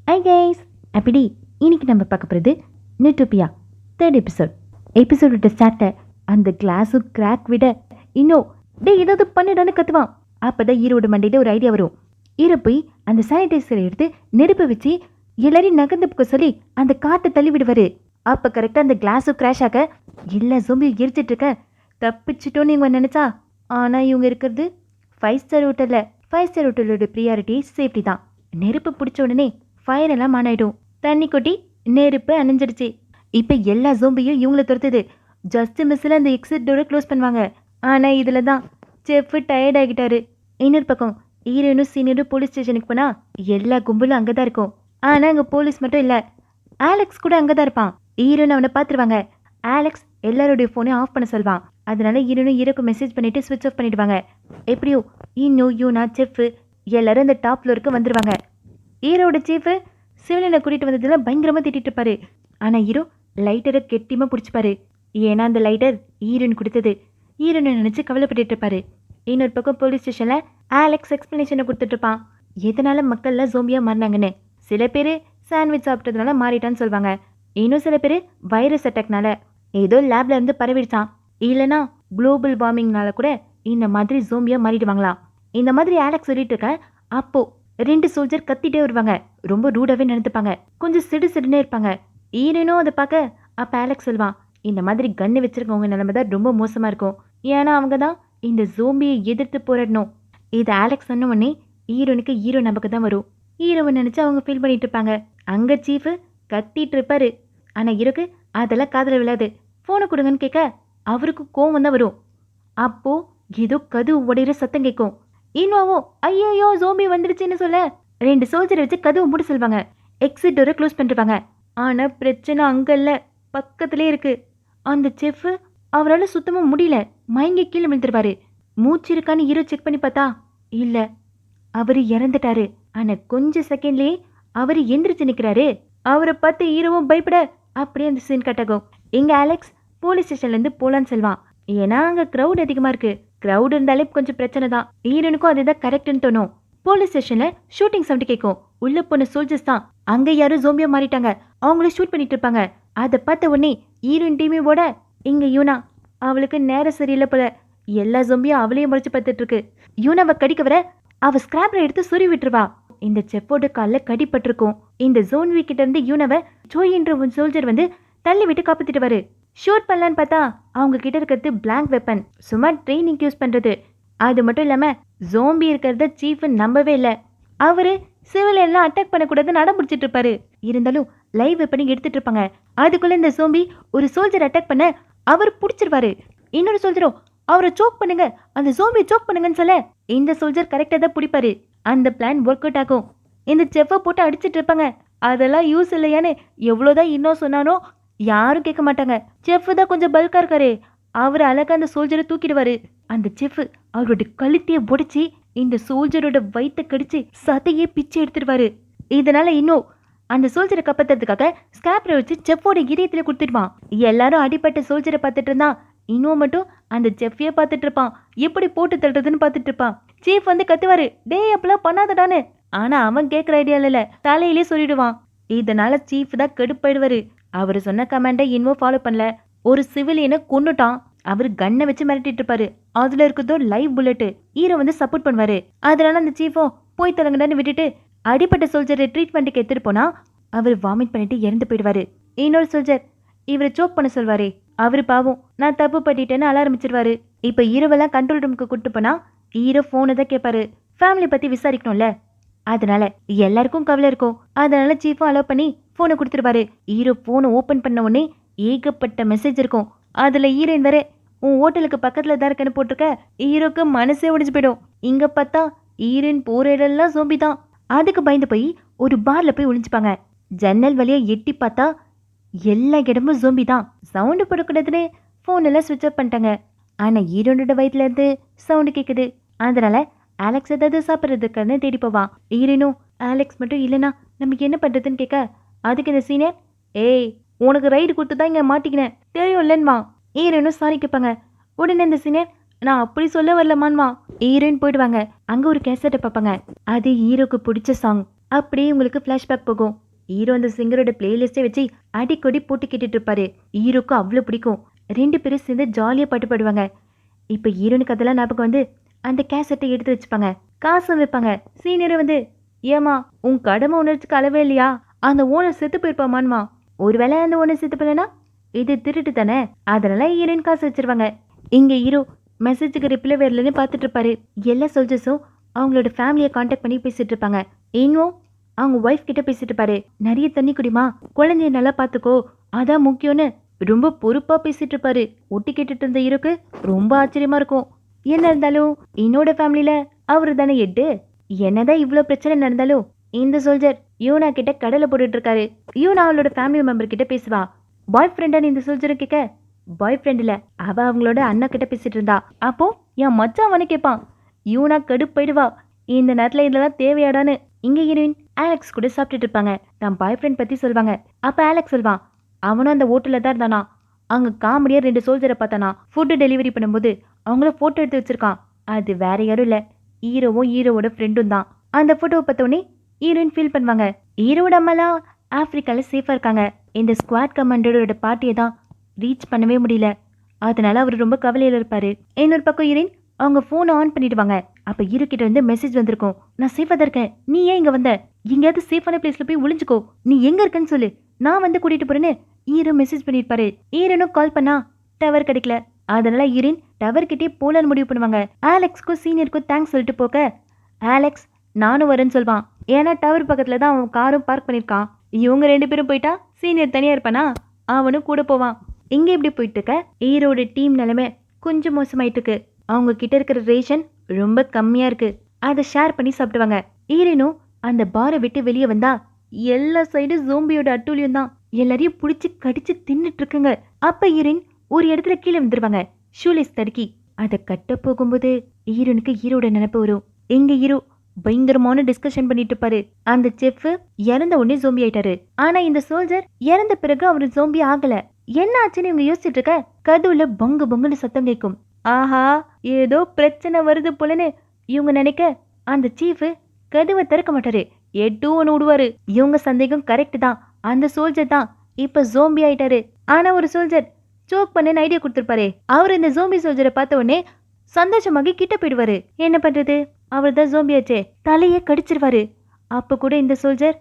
Hi guys, அப்படி இன்னைக்கு நம்ம பார்க்க போகிறது நியூட்டோபியா தேர்ட் எபிசோடோட ஸ்டார்ட்டை அந்த கிளாஸும் கிராக் விட இன்னும் டே ஏதாவது பண்ணிடான்னு கத்துவான். அப்போதான் ஈரோட மண்டையில ஒரு ஐடியா வரும். ஈரோ போய் அந்த சானிடைசரை எடுத்து நெருப்பு வச்சு எல்லாரையும் நகர்ந்து போக சொல்லி அந்த காற்றை தள்ளி விடுவாரு. அப்போ கரெக்டாக அந்த கிளாஸும் கிராஷ் ஆக எல்லா ஜோம்பியும் எரிச்சிட்டு இருக்க தப்பிச்சிட்டோன்னு இவங்க நினைச்சா, ஆனால் இவங்க இருக்கிறது 5-ஸ்டார் ஹோட்டலில். 5-ஸ்டார் ஹோட்டலோட ப்ரியாரிட்டி சேஃப்டி தான். நெருப்பு பிடிச்ச உடனே ஃபயர் எல்லாம் ஆன் ஆயிடும். தண்ணி கொட்டி நெருப்பு அணைஞ்சிடுச்சு. இப்போ எல்லா ஜோம்பியும் இவங்களை துரத்துது. ஜஸ்ட் மிஸ்ஸில் அந்த எக்ஸிட் டோரை க்ளோஸ் பண்ணுவாங்க. ஆனால் இதில் தான் செஃப் டயர்ட் ஆகிட்டாரு. இன்னொரு பக்கம் ஹீரோனும் சீனியரும் போலீஸ் ஸ்டேஷனுக்கு போனால் எல்லா கும்பலும் அங்கே தான் இருக்கும். ஆனால் அங்கே போலீஸ் மட்டும் இல்லை, ஆலெக்ஸ் கூட அங்கே தான் இருப்பான். ஹீரோன்னு அவனை பார்த்துருவாங்க. ஆலெக்ஸ் எல்லாருடைய ஃபோனையும் ஆஃப் பண்ண சொல்வான். அதனால ஹீரோனும் ஹீரோக்கு மெசேஜ் பண்ணிட்டு ஸ்விட்ச் ஆஃப் பண்ணிடுவாங்க. எப்படியோ இன்னும் யூனா செஃப் எல்லாரும் அந்த டாப் ஃப்ளோருக்கு வந்துடுவாங்க. ஹீரோட சீஃபு சிவிலியனை கூட்டிகிட்டு வந்ததுல பயங்கரமாக திட்டிட்டு இருப்பாரு. ஆனால் ஹீரோ லைட்டரை கெட்டியமாக பிடிச்சிப்பாரு. ஏன்னா அந்த லைட்டர் ஹீரோயின் கொடுத்தது. ஹீரோனை நினச்சி கவலைப்பட்டு இருப்பாரு. இன்னொரு பக்கம் போலீஸ் ஸ்டேஷனில் ஆலெக்ஸ் எக்ஸ்பிளனேஷனை கொடுத்துட்ருப்பான். எதனால மக்கள்லாம் ஜோம்பியாக மாறினாங்கன்னு. சில பேர் சாண்ட்விச் சாப்பிட்டதுனால மாறிட்டான்னு சொல்லுவாங்க. இன்னும் சில பேர் வைரஸ் அட்டாக்னால ஏதோ லேப்ல இருந்து பரவிடுச்சான். இல்லைனா குளோபல் வார்மிங்னால கூட இந்த மாதிரி ஜோம்பியாக மாறிடுவாங்களாம். இந்த மாதிரி ஆலெக்ஸ் சொல்லிட்டு இருக்க அப்போ 2 சோல்ஜர் கத்திட்டே வருவாங்க. ரொம்ப ரூடாகவே நடந்துப்பாங்க. கொஞ்சம் சிடுசிடுன்னே இருப்பாங்க. ஈரனும் அதை பார்க்க அப்போ ஆலெக்ஸ் சொல்வான், இந்த மாதிரி கன்று வச்சிருக்கவங்க நிலைமை தான் ரொம்ப மோசமாக இருக்கும். ஏன்னா அவங்க தான் இந்த ஜோம்பியை எதிர்த்து போராடணும். இது ஆலெக்ஸ் சொன்ன உடனே ஹீரோனுக்கு ஹீரோ நமக்கு தான் வரும். ஹீரோவை நினச்சி அவங்க ஃபீல் பண்ணிட்டு இருப்பாங்க. அங்கே சீஃபு கத்திட்டு இருப்பாரு. ஆனால் ஹீரோக்கு அதெல்லாம் காதில் விழாது. ஃபோனை கொடுங்கன்னு கேட்க அவருக்கு கோவம் தான் வரும். அப்போது ஏதோ கதவு உடையிற சத்தம் கேட்கும். இன்னும் ஐயோ ஜோம்பி வந்துடுச்சுன்னு சொல்ல 2 சோல்ஜரை வச்சு கதவு மூட சொல்வாங்க. எக்ஸிட் டோரை க்ளோஸ் பண்ணிருவாங்க. ஆனால் பிரச்சனை அங்கே இல்லை, பக்கத்துலேயே இருக்குது. அந்த செஃப் அவரால் சுத்தமாக முடியல, மயங்கி கீழே விழுந்துருவாரு. மூச்சு இருக்கான்னு ஹீரோ செக் பண்ணி பார்த்தா இல்லை, அவர் இறந்துட்டாரு. ஆனால் கொஞ்சம் செகண்ட்லேயே அவர் எந்திரிச்சு நிற்கிறாரு. அவரை பார்த்து ஹீரோவும் பயப்பட அப்படியே அந்த சீன் கட்டாகும். இங்கே ஆலெக்ஸ் போலீஸ் ஸ்டேஷன்லேருந்து போலான்னு சொல்வான். ஏன்னா அங்கே க்ரௌட் அதிகமாக இருக்குது. க்ரௌட் இருந்தாலே கொஞ்சம் பிரச்சனை தான். ஹீரோனுக்கும் அதுதான் கரெக்டுன்னு தோணும். போலீஸ் ஸ்டேஷனில் ஷூட்டிங் சவுண்ட் கேட்கும். உள்ள போன சோல்ஜர்ஸ் தான். அங்கே யாரும் ஜோம்பியா மாறிட்டாங்க, அவங்களும் ஷூட் பண்ணிட்டு இருப்பாங்க. அதை பார்த்த உடனே ஹீரோயின் டீமோட இங்கே யூனா அவளுக்கு நேரம் சரியில்லை போல. எல்லா ஜோம்பியும் அவளையும் முறைச்சு பார்த்துட்டு இருக்கு. யூனாவை கடிக்க வர அவ ஸ்கிராப்ல எடுத்து சொறி விட்டுருவா. இந்த செப்போட காலில் கடிப்பட்டிருக்கும். இந்த ஜோன் வீக்கிட்ட இருந்து யூனாவை ஜோய் என்ற ஒரு சோல்ஜர் வந்து தள்ளி விட்டு காப்பாத்திட்டு ஷூட் பண்ணலான்னு பார்த்தா அவங்க கிட்ட இருக்கிறது பிளாங்க் வெப்பன், சும்மா ட்ரைனிங் யூஸ் பண்றது. அது மட்டும் இல்லாம ஜோம்பி இருக்கிறத சீஃப் நம்பவே இல்லை. அவரு சிவிலியன்லாம் அட்டாக் பண்ணக்கூடாதுன்னு அடம் பிடிச்சிட்டு இருப்பாரு. இருந்தாலும் லைவ் வெப்பனிங் எடுத்துட்டு இருப்பாங்க. அதுக்குள்ள இந்த ஜோம்பி ஒரு சோல்ஜர் அட்டாக் பண்ண அவர் பிடிச்சிருவாரு. இன்னொரு சோல்ஜரோ அவரை சோக் பண்ணுங்க, அந்த ஜோம்பியை சோக் பண்ணுங்கன்னு சொல்ல இந்த சோல்ஜர் கரெக்டாக தான் பிடிப்பாரு. அந்த பிளான் ஒர்க் அவுட் ஆகும். இந்த செஃப்பை போட்டு அடிச்சிட்டு இருப்பாங்க. அதெல்லாம் யூஸ் இல்லையான்னு எவ்வளோதான் இன்னும் சொன்னானோ யாரும் கேட்க மாட்டாங்க. செஃப் தான் கொஞ்சம் பல்கா இருக்காரு. அவர் அழகா அந்த சோல்ஜரை தூக்கிடுவாரு. அந்த செஃப் அவரோட கழுத்தையை உடைச்சி இந்த சோல்ஜரோட வயிற்றை கடிச்சு சதையே பிச்சு எடுத்துடுவாரு. இதனால இன்னும் அந்த சோல்ஜரை காப்பாத்துறதுக்காக ஸ்கிராப்பரை வச்சு செஃப்போட இதயத்துல கொடுத்துடுவான். எல்லாரும் அடிப்பட்ட சோல்ஜரை பார்த்துட்டு இருந்தா இன்னும் மட்டும் அந்த செஃப்பையே பார்த்துட்டு இருப்பான். எப்படி போட்டு தள்ளுறதுன்னு பார்த்துட்டு இருப்பான். சீஃப் வந்து கத்துவாரு, டே அப்பெல்லாம் பண்ணாதடான்னு. ஆனா அவன் கேட்குற ஐடியா இல்ல, தலையிலே சொல்லிடுவான். இதனால சீஃப் தான் கடுப்பாயிடுவாரு. அவர் சொன்ன கமாண்டை இன்னும் ஃபாலோ பண்ணல. ஒரு சிவிலியனை கொன்னுட்டான். அவர் கண்ணை வச்சு மிரட்டிட்டு இருப்பாரு. அதுல இருக்கிறதோ லைவ் புல்லட்டு. ஹீரோ வந்து சப்போர்ட் பண்ணுவாரு. அதனால அந்த சீஃபும் போய் தலங்கடான்னு விட்டுட்டு அடிப்பட்ட சோல்ஜரை ட்ரீட்மெண்ட்டுக்கு எடுத்துட்டு போனா அவர் வாமிட் பண்ணிட்டு இறந்து போயிடுவாரு. இன்னொரு சோல்ஜர் இவரை சோக் பண்ண சொல்வாரு. அவரு பாவம் நான் தப்பு பண்ணிட்டேன்னு அழ ஆரம்பிச்சிருவாரு. இப்ப ஹீரோவெல்லாம் கண்ட்ரோல் ரூமுக்கு கூட்டு போனா ஹீரோ போனை தான் கேட்பாரு. ஃபேமிலி பத்தி விசாரிக்கணும்ல, அதனால எல்லாருக்கும் கவலை இருக்கும். அதனால சீஃபும் அலோவ் பண்ணி போனை கொடுத்துருவாரு. ஹீரோ போனை ஓபன் பண்ண உடனே ஏகப்பட்ட மெசேஜ் இருக்கும். அதுல ஹீரோயின் வேற உன் ஹோட்டலுக்கு பக்கத்துல தான் இருக்கன்னு போட்டிருக்க. ஹீரோக்கு மனசே ஒடிஞ்சு போயிடும். இங்க பார்த்தா ஹீரோயின் போற இடம்லாம் ஜோம்பி தான். அதுக்கு பயந்து போய் ஒரு பார்ல போய் ஒளிஞ்சுப்பாங்க. ஜன்னல் வழியா எட்டி பார்த்தா எல்லா இடமும் ஜோம்பி தான். சவுண்டு போடக்கூடாதுன்னு ஃபோன் எல்லாம் சுவிட்ச் ஆஃப் பண்ணிட்டாங்க. ஆனால் ஹீரோனோட வயிற்றுல இருந்து சவுண்டு கேட்குது. அதனால ஆலெக்ஸ் ஏதாவது சாப்பிட்றதுக்குன்னு தேடி போவான். ஹீரோனும் ஆலெக்ஸ் மட்டும் இல்லைனா நமக்கு என்ன பண்ணுறதுன்னு கேட்க அதுக்கு இந்த சீனியர், ஏய் உனக்கு ரைடு கொடுத்து தான் இங்கே மாட்டிக்கினேன் தெரியும் இல்லைன்மா. ஹீரோனும் சாரி கேட்பாங்க. உடனே இந்த சீனியர், நான் அப்படி சொல்ல வரலமான்மா. ஹீரோயின் போயிடுவாங்க. அங்கே ஒரு கேசட்டை பார்ப்பாங்க. அது ஹீரோக்கு பிடிச்ச சாங். அப்படியே உங்களுக்கு ஃப்ளாஷ்பேக் போகும். ஹீரோ அந்த சிங்கரோட பிளேலிஸ்ட்டை வச்சு அடிக்கடி போட்டு கேட்டுட்டு இருப்பாரு. ஹீரோக்கு அவ்வளோ பிடிக்கும். 2 பேரும் சேர்ந்து ஜாலியாக பாட்டு பாடுவாங்க. இப்போ ஹீரோனுக்கு அதெல்லாம் ஞாபகம் வந்து அந்த கேசட்டை எடுத்து வச்சுப்பாங்க. காசும் வைப்பாங்க. சீனியரை வந்து, ஏமா உன் கடமை உணர்ச்சிக்கு அளவே இல்லையா? அந்த ஓனர் செத்து போயிருப்பாமான்மா. ஒருவேளை அந்த ஓனர் செத்து போலனா இது திருட்டு தானே, அதனால ஹீரோயின் காசு வச்சிருவாங்க. இங்க ஹீரோ மெசேஜுக்கு ரிப்ளை வரலன்னு பார்த்துட்டு இருப்பாரு. எல்லா சோல்ஜர்ஸும் அவங்களோட ஃபேமிலியை காண்டாக்ட் பண்ணி பேசிட்டு இருப்பாங்க. இன்னும் அவங்க ஒய்ஃப் கிட்ட பேசிட்டு இருப்பாரு. நிறைய தண்ணி குடிமா, குழந்தைய நல்லா பார்த்துக்கோ, அதான் முக்கியம்னு ரொம்ப பொறுப்பா பேசிட்டு இருப்பாரு. ஒட்டி கேட்டுட்டு இருந்த ஹீரோக்கு ரொம்ப ஆச்சரியமா இருக்கும். என்ன இருந்தாலும் என்னோட ஃபேமிலியில அவரு தானே எட்டு. என்னதான் இவ்வளோ பிரச்சனை நடந்தாலும் இந்த சோல்ஜர் யூனா கிட்ட கடலை போட்டுட்டு இருக்காரு. யூனா அவளோட ஃபேமிலி மெம்பர் கிட்ட பேசுவா. பாய் ஃப்ரெண்டான்னு இந்த சோல்ஜரும் கேட்க, பாய் ஃப்ரெண்ட் இல்ல, அவ அவங்களோட அண்ணா கிட்ட பேசிட்டு இருந்தா. அப்போ என் மச்சான் அவனு கேட்பான். யூனா கடுப்பாயிடுவா. இந்த நேரத்துல இதெல்லாம் தேவையாடான்னு. இங்க ஹீரோயின் ஆலெக்ஸ் கூட சாப்பிட்டுட்டு இருப்பாங்க. தான் பாய் ஃப்ரெண்ட் பத்தி சொல்வாங்க. அப்ப ஆலெக்ஸ் சொல்வான், அவனும் அந்த ஹோட்டல்ல தான் இருந்தானா. அங்க காமெடியா 2 சோல்ஜரை பார்த்தானா. ஃபுட்டு டெலிவரி பண்ணும்போது அவங்கள போட்டோ எடுத்து வச்சிருக்கான். அது வேற யாரும் இல்ல, ஹீரோவும் ஹீரோவோட ஃப்ரெண்டும் தான். அந்த போட்டோவை பார்த்தோன்னே ஹீரோயின் ஃபீல் பண்ணுவாங்க. ஹீரோட அம்மாலாம் ஆப்பிரிக்கால சேஃபா இருக்காங்க. இந்த ஸ்குவாட் கமாண்டரோட பார்ட்டியை தான் ரீச் பண்ணவே முடியல. அதனால அவர் ரொம்ப கவலையில இருப்பாரு. இன்னொரு பக்கம் ஹீரோயின் அவங்க போனை ஆன் பண்ணிடுவாங்க. அப்ப ஹீரோ கிட்ட இருந்து மெசேஜ் வந்திருக்கும். நான் சேஃபா தான் இருக்கேன், நீ ஏன் இங்க வந்த? எங்கேயாவது சேஃபான பிளேஸ்ல போய் ஒளிஞ்சுக்கோ, நீ எங்க இருக்கன்னு சொல்லு, நான் வந்து கூட்டிட்டு போறேன்னு ஹீரோ மெசேஜ் பண்ணிருப்பாரு. ஹீரோனும் கால் பண்ணா டவர் கிடைக்கல. அதனால ஹீரோயின் டவர் கிட்டே போலான்னு முடிவு பண்ணுவாங்க. ஆலெக்ஸ்க்கும் சீனியருக்கும் தேங்க்ஸ் சொல்லிட்டு போக, ஆலெக்ஸ் நானும் வரேன்னு சொல்வான். ஏன்னா டவர் பக்கத்துல தான் அவன் காரும் பார்க் பண்ணிருக்கான். இவங்க 2 பேரும் போயிட்டா சீனியர் தனியா இருப்பானா, அவனும் கூட போவான். இங்க எப்படி போயிட்டு இருக்க ஹீரோட டீம் நிலைமை கொஞ்சம் மோசமாயிட்டு இருக்கு. அவங்க கிட்ட இருக்கிற ரேஷன் ரொம்ப கம்மியா இருக்கு. அதை ஷேர் பண்ணி சாப்பிடுவாங்க. ஹீரோனும் அந்த பாரை விட்டு வெளியே வந்தா எல்லா சைடும் ஜோம்பியோட அட்டூழியம் தான். எல்லாரையும் பிடிச்சி கடிச்சு தின்னுட்டு இருக்குங்க. அப்ப ஹீரோயின் ஒரு இடத்துல கீழே வந்துருவாங்க. ஷூலேஸ் தடுக்கி அதை கட்ட போகும்போது ஹீரோனுக்கு ஹீரோட நினைப்பு வரும். எங்க ஹீரோ பயங்கரமான டிஸ்கஷன் பண்ணிட்டு இருப்பாரு. அந்த செஃப் இறந்த உடனே ஜோம்பி ஆயிட்டாரு. ஆனா இந்த சோல்ஜர் இறந்த பிறகு அவரு ஜோம்பி ஆகல. என்ன ஆச்சுன்னு இவங்க யோசிச்சுட்டு இருக்க, கதுவுல பொங்கு பொங்குன்னு சத்தம் கேட்கும். ஆஹா, ஏதோ பிரச்சனை வருது போலன்னு இவங்க நினைக்க, அந்த சீஃப் கதவை திறக்க மாட்டாரு, எட்டு ஒன்று விடுவாரு. இவங்க சந்தேகம் கரெக்ட் தான், அந்த சோல்ஜர் தான் இப்ப ஜோம்பி ஆயிட்டாரு. ஆனா ஒரு சோல்ஜர் சோக் பண்ண ஐடியா கொடுத்திருப்பாரு. அவர் இந்த ஜோம்பி சோல்ஜரை பார்த்த உடனே சந்தோஷமாகி கிட்ட போயிடுவாரு. என்ன பண்றது, அவர் தான் ஜோம்பி ஆச்சே, தலையே கடிச்சிருவாரு. அப்ப கூட இந்த சோல்ஜர்,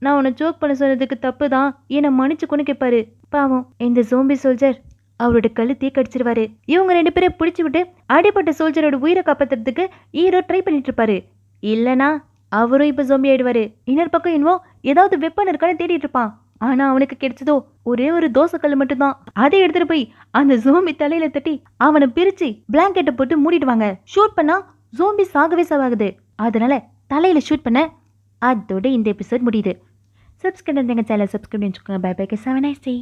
நான் உன்னை சோக் பண்ண சொன்னதுக்கு தப்பு தான், என்னை மன்னிச்சுக்கொன்னு கேட்பாரு. பாவம் இந்த ஜோம்பி சோல்ஜர் அவரோட கழுத்தையே கடிச்சிருவாரு. இவங்க 2 பேரை பிடிச்சி விட்டு அடிப்பட்ட சோல்ஜரோட உயிரை காப்பாத்துறதுக்கு ஹீரோ ட்ரை பண்ணிட்டு இருப்பாரு. இல்லனா அவரும் இப்ப ஜோம்பி ஆயிடுவாரு. இன்னொரு பக்கம் என்னவோ ஏதாவது வெப்பன் இருக்கான்னு தேடிட்டு இருப்பான். ஆனா அவனுக்கு கிடைச்சதோ ஒரே ஒரு தோசைக்கல் மட்டும்தான். அதை எடுத்துட்டு போய் அந்த ஜோம்பி தலையில தட்டி அவனை பிரிச்சு பிளாங்கெட்டை போட்டு மூடிடுவாங்க. ஷூட் பண்ணா ஜோம்பி சாகவே சாகுது. அதனால தலையில ஷூட் பண்ண. அதோட இந்த எபிசோட் முடியுது. சப்ஸ்கிரைப் பண்ணுங்க, சேனல் சப்ஸ்கிரைப் பண்ணிச்சுக்கோங்க. Bye bye, have a nice day.